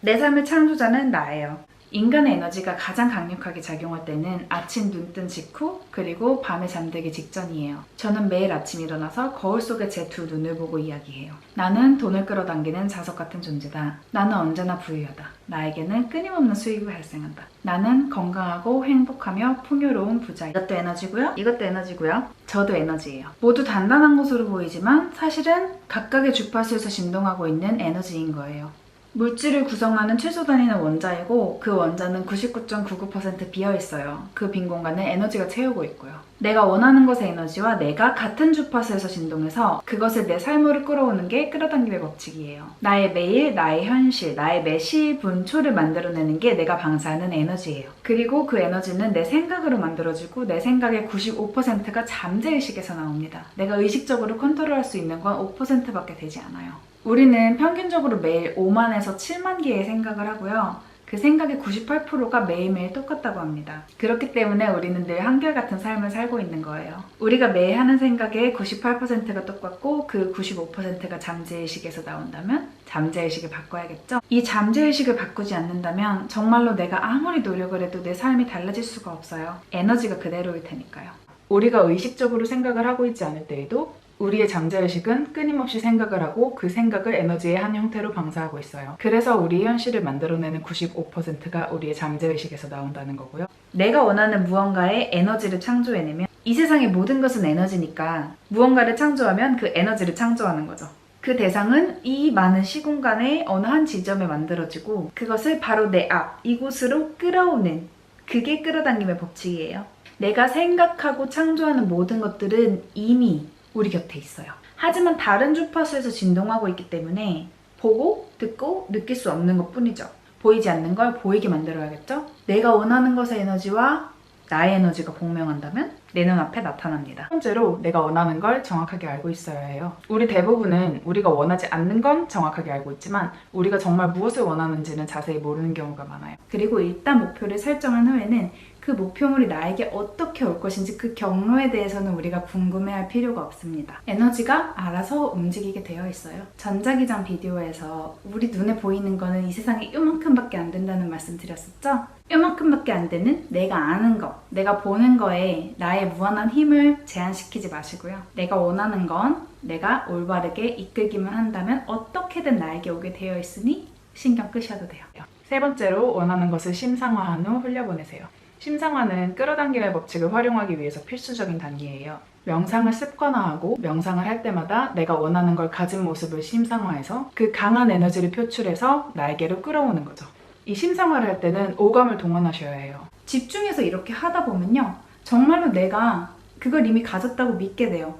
내 삶의 창조자는 나예요. 인간의 에너지가 가장 강력하게 작용할 때는 아침 눈 뜬 직후 그리고 밤에 잠들기 직전이에요. 저는 매일 아침 일어나서 거울 속에 제 두 눈을 보고 이야기해요. 나는 돈을 끌어당기는 자석 같은 존재다. 나는 언제나 부유하다. 나에게는 끊임없는 수입이 발생한다. 나는 건강하고 행복하며 풍요로운 부자. 이것도 에너지고요. 이것도 에너지고요. 저도 에너지예요. 모두 단단한 것으로 보이지만 사실은 각각의 주파수에서 진동하고 있는 에너지인 거예요. 물질을 구성하는 최소 단위는 원자이고 그 원자는 99.99% 비어있어요. 그 빈 공간을 에너지가 채우고 있고요. 내가 원하는 것의 에너지와 내가 같은 주파수에서 진동해서 그것을 내 삶으로 끌어오는 게 끌어당김의 법칙이에요. 나의 매일, 나의 현실, 나의 매 시, 분, 초를 만들어내는 게 내가 방사하는 에너지예요. 그리고 그 에너지는 내 생각으로 만들어지고 내 생각의 95%가 잠재의식에서 나옵니다. 내가 의식적으로 컨트롤할 수 있는 건 5%밖에 되지 않아요. 우리는 평균적으로 매일 5만에서 7만 개의 생각을 하고요. 그 생각의 98%가 매일매일 똑같다고 합니다. 그렇기 때문에 우리는 늘 한결같은 삶을 살고 있는 거예요. 우리가 매일 하는 생각의 98%가 똑같고 그 95%가 잠재의식에서 나온다면 잠재의식을 바꿔야겠죠? 이 잠재의식을 바꾸지 않는다면 정말로 내가 아무리 노력을 해도 내 삶이 달라질 수가 없어요. 에너지가 그대로일 테니까요. 우리가 의식적으로 생각을 하고 있지 않을 때에도 우리의 잠재의식은 끊임없이 생각을 하고 그 생각을 에너지의 한 형태로 방사하고 있어요. 그래서 우리의 현실을 만들어내는 95%가 우리의 잠재의식에서 나온다는 거고요. 내가 원하는 무언가의 에너지를 창조해내면 이 세상의 모든 것은 에너지니까 무언가를 창조하면 그 에너지를 창조하는 거죠. 그 대상은 이 많은 시공간의 어느 한 지점에 만들어지고 그것을 바로 내 앞, 이곳으로 끌어오는 그게 끌어당김의 법칙이에요. 내가 생각하고 창조하는 모든 것들은 이미 우리 곁에 있어요. 하지만 다른 주파수에서 진동하고 있기 때문에 보고, 듣고, 느낄 수 없는 것 뿐이죠. 보이지 않는 걸 보이게 만들어야겠죠? 내가 원하는 것의 에너지와 나의 에너지가 공명한다면 내 눈앞에 나타납니다. 첫 번째로 내가 원하는 걸 정확하게 알고 있어야 해요. 우리 대부분은 우리가 원하지 않는 건 정확하게 알고 있지만 우리가 정말 무엇을 원하는지는 자세히 모르는 경우가 많아요. 그리고 일단 목표를 설정한 후에는 그 목표물이 나에게 어떻게 올 것인지 그 경로에 대해서는 우리가 궁금해할 필요가 없습니다. 에너지가 알아서 움직이게 되어 있어요. 전자기장 비디오에서 우리 눈에 보이는 거는 이 세상에 요만큼밖에 안 된다는 말씀 드렸었죠? 요만큼밖에 안 되는 내가 아는 거, 내가 보는 거에 나의 무한한 힘을 제한시키지 마시고요. 내가 원하는 건 내가 올바르게 이끌기만 한다면 어떻게든 나에게 오게 되어 있으니 신경 끄셔도 돼요. 세 번째로 원하는 것을 심상화한 후 흘려보내세요. 심상화는 끌어당김의 법칙을 활용하기 위해서 필수적인 단계예요. 명상을 습관화하고 명상을 할 때마다 내가 원하는 걸 가진 모습을 심상화해서 그 강한 에너지를 표출해서 나에게로 끌어오는 거죠. 이 심상화를 할 때는 오감을 동원하셔야 해요. 집중해서 이렇게 하다 보면요. 정말로 내가 그걸 이미 가졌다고 믿게 돼요.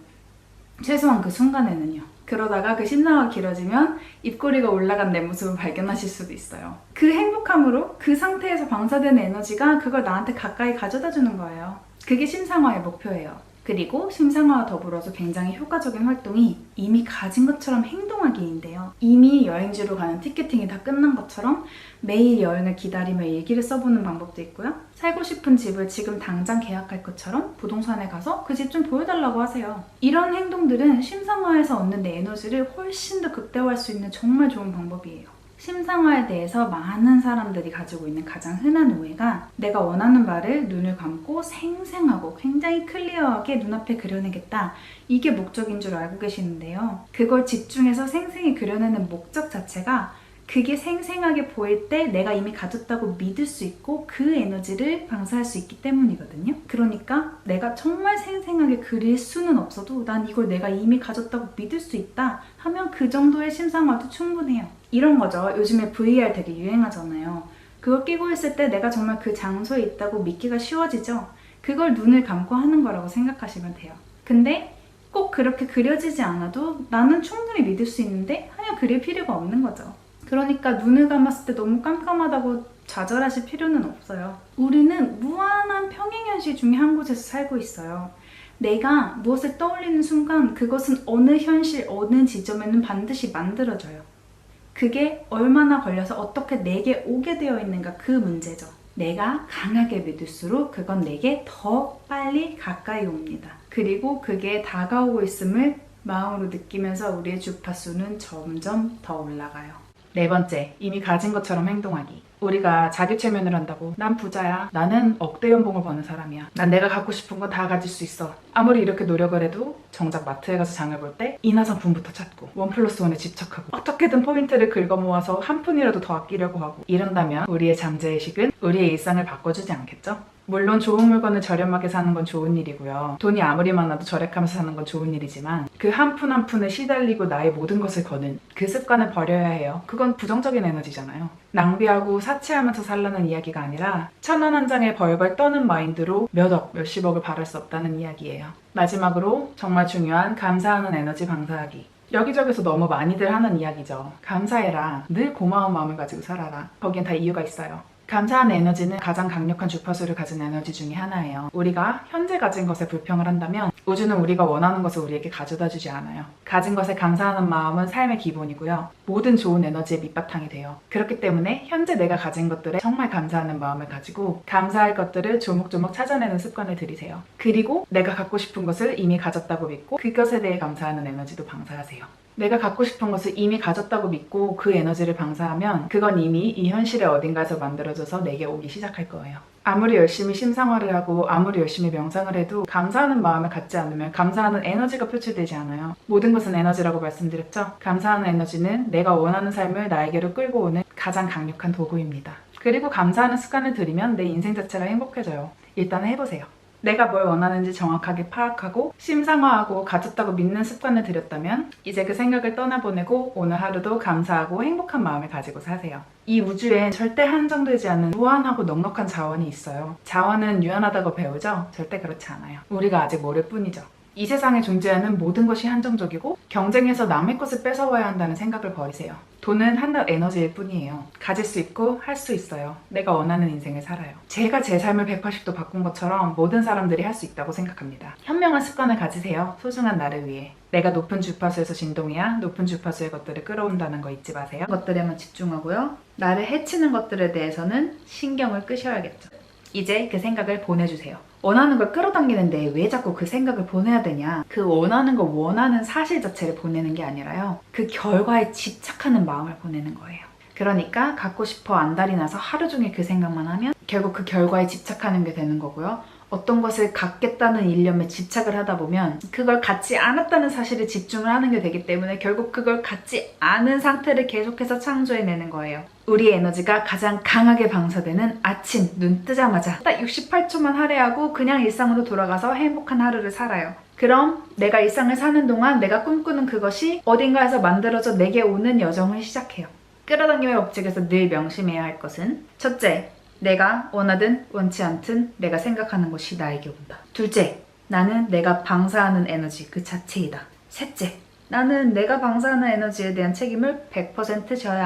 최소한 그 순간에는요. 그러다가 그 심상화가 길어지면 입꼬리가 올라간 내 모습을 발견하실 수도 있어요. 그 행복함으로 그 상태에서 방사되는 에너지가 그걸 나한테 가까이 가져다 주는 거예요. 그게 심상화의 목표예요. 그리고 심상화와 더불어서 굉장히 효과적인 활동이 이미 가진 것처럼 행동하기인데요. 이미 여행지로 가는 티켓팅이 다 끝난 것처럼 매일 여행을 기다리며 일기를 써보는 방법도 있고요. 살고 싶은 집을 지금 당장 계약할 것처럼 부동산에 가서 그 집 좀 보여달라고 하세요. 이런 행동들은 심상화에서 얻는 내 에너지를 훨씬 더 극대화할 수 있는 정말 좋은 방법이에요. 심상화에 대해서 많은 사람들이 가지고 있는 가장 흔한 오해가 내가 원하는 바를 눈을 감고 생생하고 굉장히 클리어하게 눈앞에 그려내겠다. 이게 목적인 줄 알고 계시는데요. 그걸 집중해서 생생히 그려내는 목적 자체가 그게 생생하게 보일 때 내가 이미 가졌다고 믿을 수 있고 그 에너지를 방사할 수 있기 때문이거든요. 그러니까 내가 정말 생생하게 그릴 수는 없어도 난 이걸 내가 이미 가졌다고 믿을 수 있다 하면 그 정도의 심상화도 충분해요. 이런 거죠. 요즘에 VR 되게 유행하잖아요. 그걸 끼고 있을 때 내가 정말 그 장소에 있다고 믿기가 쉬워지죠. 그걸 눈을 감고 하는 거라고 생각하시면 돼요. 근데 꼭 그렇게 그려지지 않아도 나는 충분히 믿을 수 있는데 하여 그릴 필요가 없는 거죠. 그러니까 눈을 감았을 때 너무 깜깜하다고 좌절하실 필요는 없어요. 우리는 무한한 평행현실 중에 한 곳에서 살고 있어요. 내가 무엇을 떠올리는 순간 그것은 어느 현실, 어느 지점에는 반드시 만들어져요. 그게 얼마나 걸려서 어떻게 내게 오게 되어 있는가 그 문제죠. 내가 강하게 믿을수록 그건 내게 더 빨리 가까이 옵니다. 그리고 그게 다가오고 있음을 마음으로 느끼면서 우리의 주파수는 점점 더 올라가요. 네 번째, 이미 가진 것처럼 행동하기. 우리가 자기 최면을 한다고 난 부자야, 나는 억대 연봉을 버는 사람이야, 난 내가 갖고 싶은 건 다 가질 수 있어. 아무리 이렇게 노력을 해도 정작 마트에 가서 장을 볼 때 인하상품부터 찾고 1+1에 집착하고 어떻게든 포인트를 긁어 모아서 한 푼이라도 더 아끼려고 하고, 이런다면 우리의 잠재의식은 우리의 일상을 바꿔주지 않겠죠? 물론 좋은 물건을 저렴하게 사는 건 좋은 일이고요. 돈이 아무리 많아도 절약하면서 사는 건 좋은 일이지만 그 한 푼 한 푼에 시달리고 나의 모든 것을 거는 그 습관을 버려야 해요. 그건 부정적인 에너지잖아요. 낭비하고 사치하면서 살라는 이야기가 아니라 1,000원 한 장에 벌벌 떠는 마인드로 몇억, 몇십억을 바랄 수 없다는 이야기예요. 마지막으로 정말 중요한 감사하는 에너지 방사하기. 여기저기서 너무 많이들 하는 이야기죠. 감사해라. 늘 고마운 마음을 가지고 살아라. 거기엔 다 이유가 있어요. 감사한 에너지는 가장 강력한 주파수를 가진 에너지 중에 하나예요. 우리가 현재 가진 것에 불평을 한다면 우주는 우리가 원하는 것을 우리에게 가져다 주지 않아요. 가진 것에 감사하는 마음은 삶의 기본이고요. 모든 좋은 에너지의 밑바탕이 돼요. 그렇기 때문에 현재 내가 가진 것들에 정말 감사하는 마음을 가지고 감사할 것들을 조목조목 찾아내는 습관을 들이세요. 그리고 내가 갖고 싶은 것을 이미 가졌다고 믿고 그것에 대해 감사하는 에너지도 방사하세요. 내가 갖고 싶은 것을 이미 가졌다고 믿고 그 에너지를 방사하면 그건 이미 이 현실의 어딘가에서 만들어져서 내게 오기 시작할 거예요. 아무리 열심히 심상화를 하고 아무리 열심히 명상을 해도 감사하는 마음을 갖지 않으면 감사하는 에너지가 표출되지 않아요. 모든 것은 에너지라고 말씀드렸죠? 감사하는 에너지는 내가 원하는 삶을 나에게로 끌고 오는 가장 강력한 도구입니다. 그리고 감사하는 습관을 들이면 내 인생 자체가 행복해져요. 일단 해보세요. 내가 뭘 원하는지 정확하게 파악하고 심상화하고 가졌다고 믿는 습관을 들였다면 이제 그 생각을 떠나보내고 오늘 하루도 감사하고 행복한 마음을 가지고 사세요. 이 우주엔 절대 한정되지 않는 무한하고 넉넉한 자원이 있어요. 자원은 유한하다고 배우죠? 절대 그렇지 않아요. 우리가 아직 모를 뿐이죠. 이 세상에 존재하는 모든 것이 한정적이고 경쟁해서 남의 것을 뺏어와야 한다는 생각을 버리세요. 돈은 한낱 에너지일 뿐이에요. 가질 수 있고 할 수 있어요. 내가 원하는 인생을 살아요. 제가 제 삶을 180도 바꾼 것처럼 모든 사람들이 할 수 있다고 생각합니다. 현명한 습관을 가지세요. 소중한 나를 위해. 내가 높은 주파수에서 진동해야 높은 주파수의 것들을 끌어온다는 거 잊지 마세요. 것들에만 집중하고요. 나를 해치는 것들에 대해서는 신경을 끄셔야겠죠. 이제 그 생각을 보내주세요. 원하는 걸 끌어당기는데 왜 자꾸 그 생각을 보내야 되냐? 그 원하는 걸 원하는 사실 자체를 보내는 게 아니라요. 그 결과에 집착하는 마음을 보내는 거예요. 그러니까 갖고 싶어 안달이 나서 하루 종일 그 생각만 하면 결국 그 결과에 집착하는 게 되는 거고요. 어떤 것을 갖겠다는 일념에 집착을 하다 보면 그걸 갖지 않았다는 사실에 집중을 하는 게 되기 때문에 결국 그걸 갖지 않은 상태를 계속해서 창조해내는 거예요. 우리의 에너지가 가장 강하게 방사되는 아침 눈 뜨자마자 딱 68초만 할애하고 그냥 일상으로 돌아가서 행복한 하루를 살아요. 그럼 내가 일상을 사는 동안 내가 꿈꾸는 그것이 어딘가에서 만들어져 내게 오는 여정을 시작해요. 끌어당김의 법칙에서 늘 명심해야 할 것은 첫째, 내가 원하든 원치 않든 내가 생각하는 것이 나에게 온다. 둘째, 나는 내가 방사하는 에너지 그 자체이다. 셋째, 나는 내가 방사하는 에너지에 대한 책임을 100% 져야